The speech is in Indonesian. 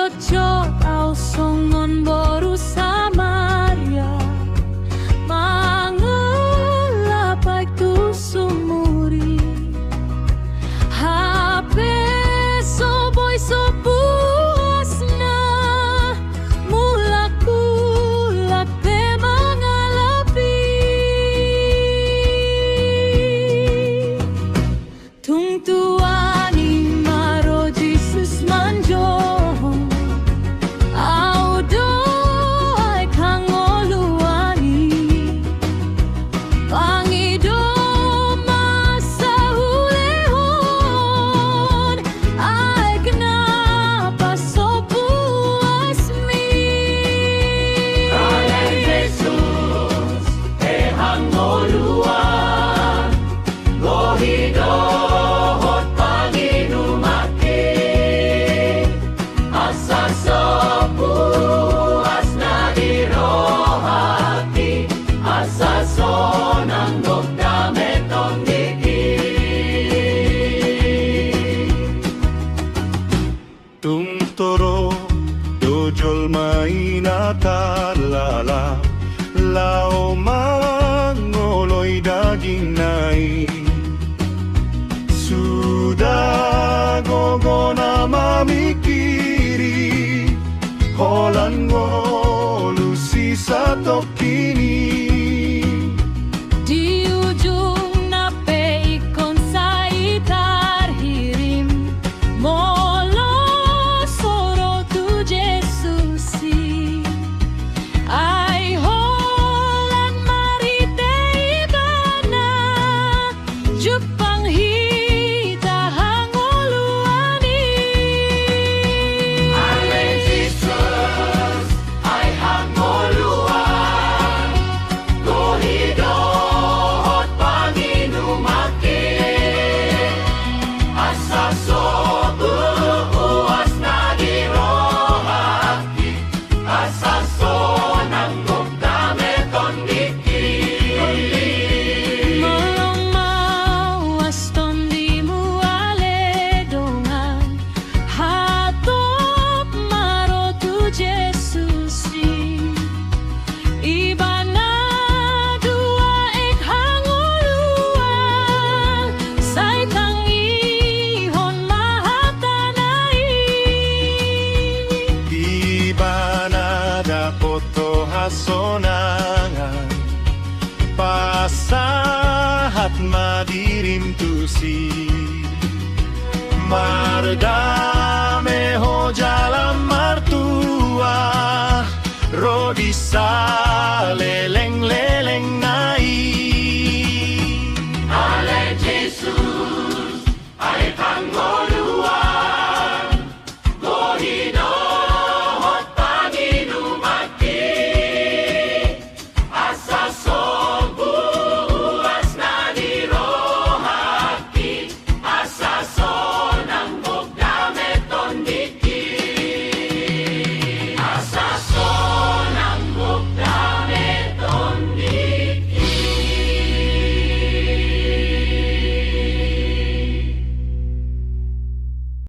cocok au songon boru Samaria mangelapai tu sumuri hape soboi sopuasna mulaku lape mangalapi tung tuani maro Jesus manjo Toro dojol maina talala lao mangoloi daging nai sudah gogona mamikiri holan ngolu sisa tokini di ujung nape ikon saitar hirim sonangan pasahat madirim tusi marga